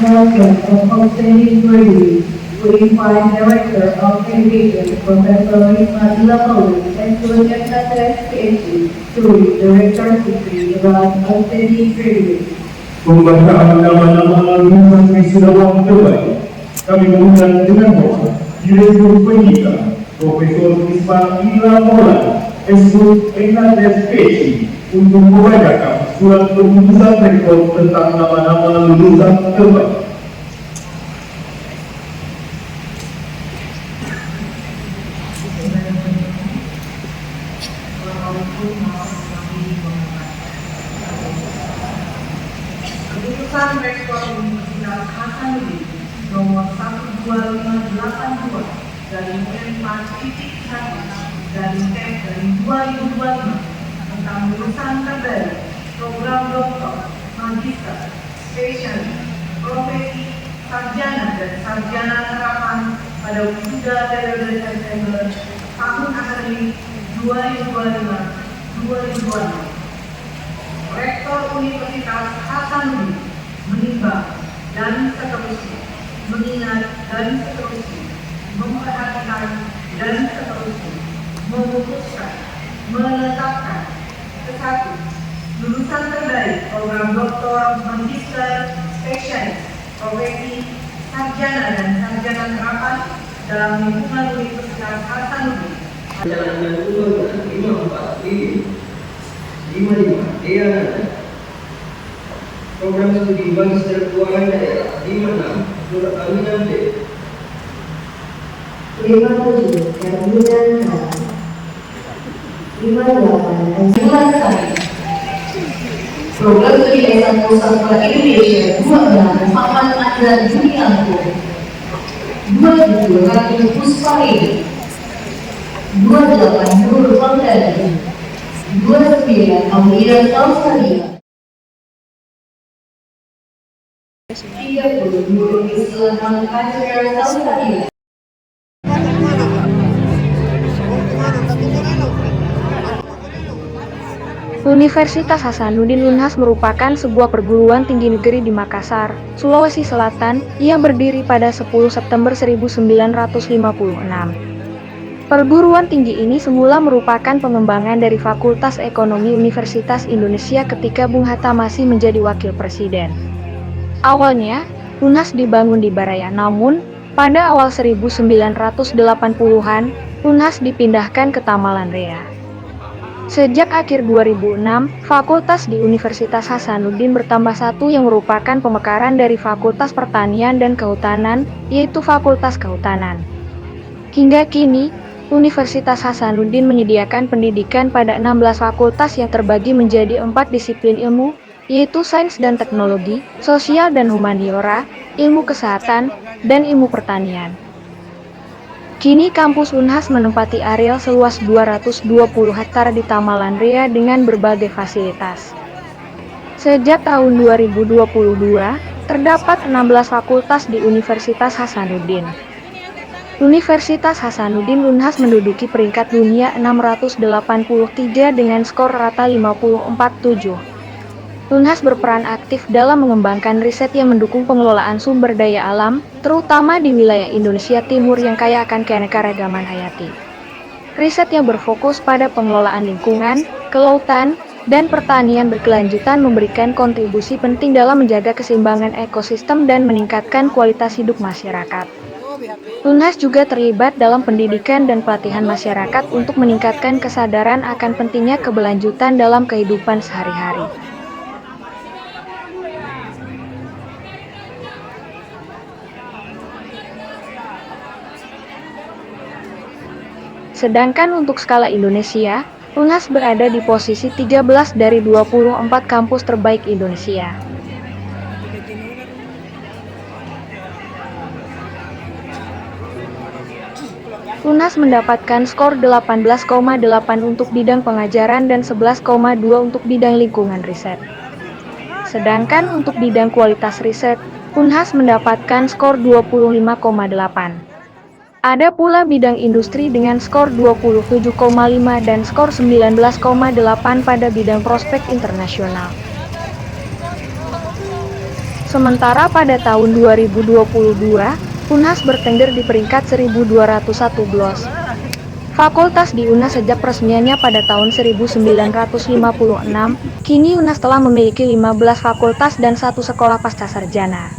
Welcome of outstanding graduates, we invite Director of Education, Professor Ismaila Pauli, and Student Secretary PhD, to read the rector's decree about outstanding graduates. Pembacaan nama-nama lulusan wisudawan terbaik, kami mengundang dengan hormat Direktur Pendidikan Profesor Ismaila Pauli, S.Ed. PhD, untuk membacakan surat keputusan rektor tentang nama-nama lulusan terbaik. Keputusan Rektor Universitas Hasanuddin nomor 12582 dari dari Tek dari 2025 tentang lulusan terbaik program doktor, magister, spesialis, profesi, sarjana dan sarjana terapan pada wisuda periode September tahun akademik 2025-2026. Rektor Universitas Hasanuddin menimbang dan seterusnya, mengingat dan seterusnya, memperhatikan dan seterusnya, memutuskan, menetapkan. Satu, lulusan terbaik program doktor, magister, spesialis, profesi, sarjana dan sarjana terapan dalam lingkungan Universitas Hasanuddin. Jalan yang 54 ini 55 Iya, program studi magister keuangan daerah di mana Nur Aminante? 57 Ferdinand K. 58 Bulan Sari. Program studi S1 Sastra Indonesia 26 Muhammad Azhar Junianto. 27 Ratu Puspaini. 28 Nurul Hamdani. 29 Aulia Australia. 30 Nurul Islam Al-Qajar Australia. Universitas Hasanuddin Unhas merupakan sebuah perguruan tinggi negeri di Makassar, Sulawesi Selatan. Ia berdiri pada 10 September 1956. Perguruan tinggi ini semula merupakan pengembangan dari Fakultas Ekonomi Universitas Indonesia ketika Bung Hatta masih menjadi wakil presiden. Awalnya, Unhas dibangun di Baraya, namun pada awal 1980-an, Unhas dipindahkan ke Tamalan Rea. Sejak akhir 2006, fakultas di Universitas Hasanuddin bertambah satu yang merupakan pemekaran dari Fakultas Pertanian dan Kehutanan, yaitu Fakultas Kehutanan. Hingga kini, Universitas Hasanuddin menyediakan pendidikan pada 16 fakultas yang terbagi menjadi 4 disiplin ilmu, yaitu Sains dan Teknologi, Sosial dan Humaniora, Ilmu Kesehatan, dan Ilmu Pertanian. Kini kampus Unhas menempati areal seluas 220 hektar di Tamalan Rea dengan berbagai fasilitas. Sejak tahun 2022, terdapat 16 fakultas di Universitas Hasanuddin. Universitas Hasanuddin Unhas menduduki peringkat dunia 683 dengan skor rata 54,7. Unhas berperan aktif dalam mengembangkan riset yang mendukung pengelolaan sumber daya alam, terutama di wilayah Indonesia Timur yang kaya akan keanekaragaman hayati. Riset yang berfokus pada pengelolaan lingkungan, kelautan, dan pertanian berkelanjutan memberikan kontribusi penting dalam menjaga keseimbangan ekosistem dan meningkatkan kualitas hidup masyarakat. Unhas juga terlibat dalam pendidikan dan pelatihan masyarakat untuk meningkatkan kesadaran akan pentingnya keberlanjutan dalam kehidupan sehari-hari. Sedangkan untuk skala Indonesia, Unhas berada di posisi 13 dari 24 kampus terbaik Indonesia. Unhas mendapatkan skor 18,8 untuk bidang pengajaran dan 11,2 untuk bidang lingkungan riset. Sedangkan untuk bidang kualitas riset, Unhas mendapatkan skor 25,8. Ada pula bidang industri dengan skor 27,5 dan skor 19,8 pada bidang prospek internasional. Sementara pada tahun 2022, Unhas bertengger di peringkat 1211. Fakultas di Unhas sejak peresmiannya pada tahun 1956, kini Unhas telah memiliki 15 fakultas dan 1 sekolah pasca sarjana.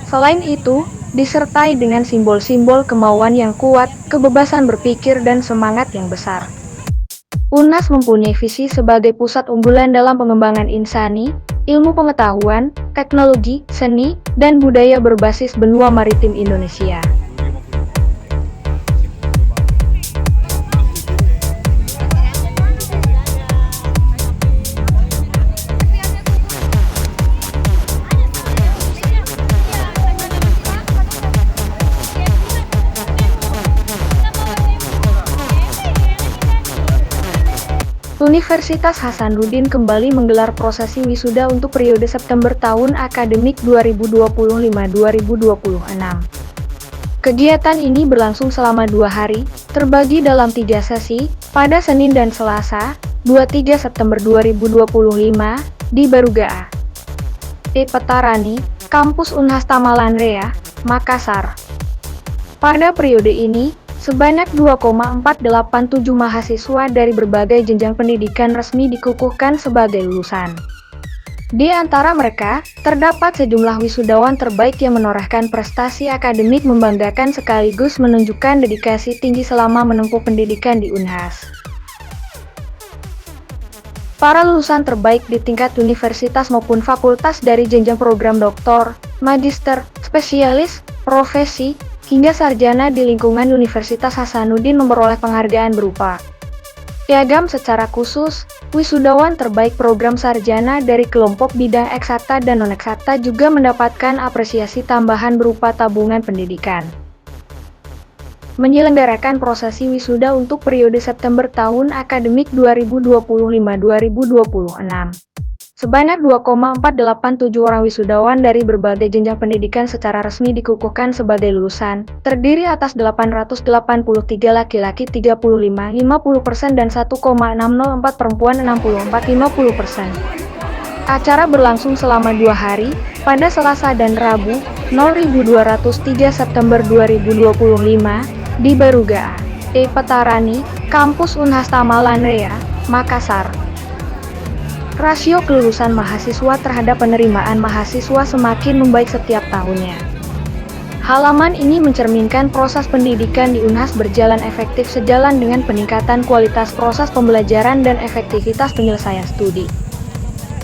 Selain itu, disertai dengan simbol-simbol kemauan yang kuat, kebebasan berpikir dan semangat yang besar. Unhas mempunyai visi sebagai pusat unggulan dalam pengembangan insani, ilmu pengetahuan, teknologi, seni, dan budaya berbasis benua maritim Indonesia. Universitas Hasanuddin kembali menggelar prosesi wisuda untuk periode September tahun akademik 2025-2026. Kegiatan ini berlangsung selama 2 hari, terbagi dalam 3 sesi, pada Senin dan Selasa, 23 September 2025, di Baruga A. Petarani, Kampus Unhas Tamalan Rea, Makassar. Pada periode ini, sebanyak 2,487 mahasiswa dari berbagai jenjang pendidikan resmi dikukuhkan sebagai lulusan. Di antara mereka, terdapat sejumlah wisudawan terbaik yang menorehkan prestasi akademik membanggakan sekaligus menunjukkan dedikasi tinggi selama menempuh pendidikan di Unhas. Para lulusan terbaik di tingkat universitas maupun fakultas dari jenjang program doktor, magister, spesialis, profesi, hingga sarjana di lingkungan Universitas Hasanuddin memperoleh penghargaan berupa piagam secara khusus. Wisudawan terbaik program sarjana dari kelompok bidang eksakta dan non-eksakta juga mendapatkan apresiasi tambahan berupa tabungan pendidikan. Menyelenggarakan prosesi wisuda untuk periode September tahun akademik 2025-2026. Sebanyak 2,487 orang wisudawan dari berbagai jenjang pendidikan secara resmi dikukuhkan sebagai lulusan, terdiri atas 883 laki-laki 35, 50% dan 1,604 perempuan 64, 50%. Acara berlangsung selama 2 hari, pada Selasa dan Rabu, 0203 September 2025, di Baruga A. Petarani, Kampus Unhas Tamalan Rea, Makassar. Rasio kelulusan mahasiswa terhadap penerimaan mahasiswa semakin membaik setiap tahunnya. Halaman ini mencerminkan proses pendidikan di Unhas berjalan efektif sejalan dengan peningkatan kualitas proses pembelajaran dan efektivitas penyelesaian studi.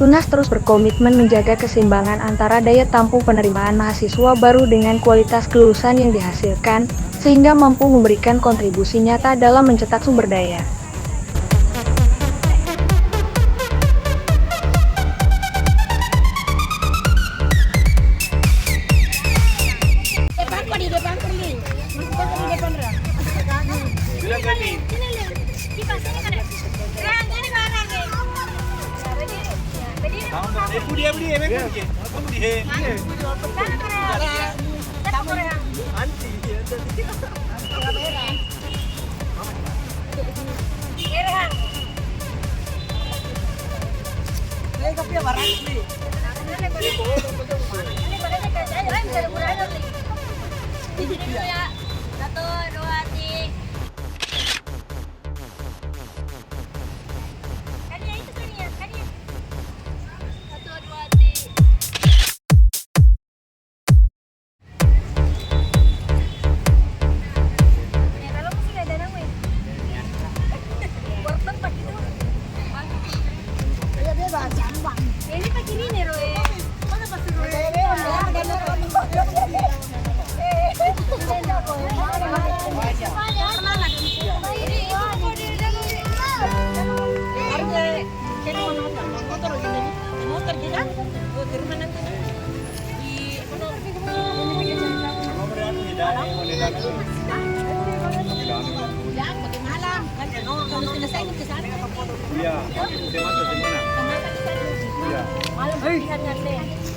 Unhas terus berkomitmen menjaga keseimbangan antara daya tampung penerimaan mahasiswa baru dengan kualitas kelulusan yang dihasilkan, sehingga mampu memberikan kontribusi nyata dalam mencetak sumber daya.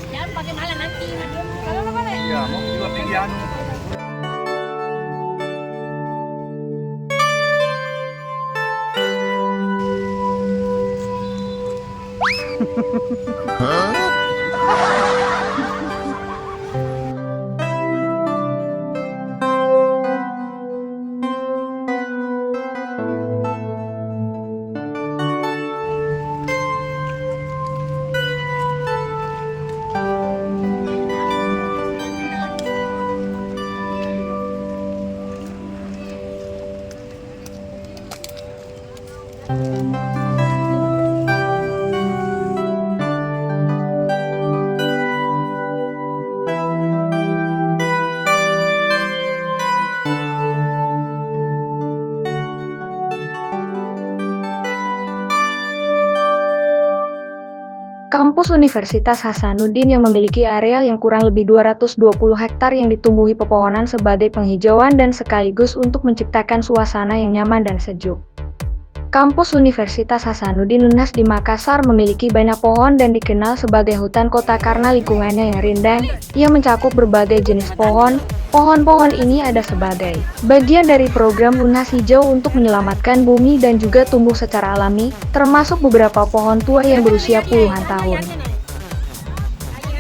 Jangan pakai malam nanti. Kalau lo boleh. Iya, mau juga pilihan. Kampus Universitas Hasanuddin yang memiliki area yang kurang lebih 220 hektar yang ditumbuhi pepohonan sebagai penghijauan dan sekaligus untuk menciptakan suasana yang nyaman dan sejuk. Kampus Universitas Hasanuddin Unhas di Makassar memiliki banyak pohon dan dikenal sebagai hutan kota karena lingkungannya yang rindang, yang mencakup berbagai jenis pohon. Pohon-pohon ini ada sebagai bagian dari program Unhas Hijau untuk menyelamatkan bumi dan juga tumbuh secara alami, termasuk beberapa pohon tua yang berusia puluhan tahun.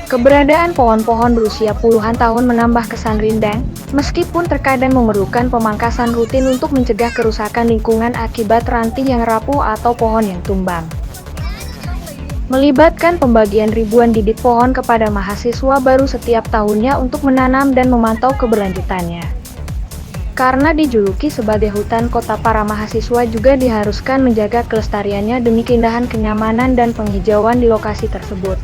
Keberadaan pohon-pohon berusia puluhan tahun menambah kesan rindang, meskipun terkadang memerlukan pemangkasan rutin untuk mencegah kerusakan lingkungan akibat ranting yang rapuh atau pohon yang tumbang. Melibatkan pembagian ribuan bibit pohon kepada mahasiswa baru setiap tahunnya untuk menanam dan memantau keberlanjutannya. Karena dijuluki sebagai hutan kota, para mahasiswa juga diharuskan menjaga kelestariannya demi keindahan, kenyamanan, dan penghijauan di lokasi tersebut.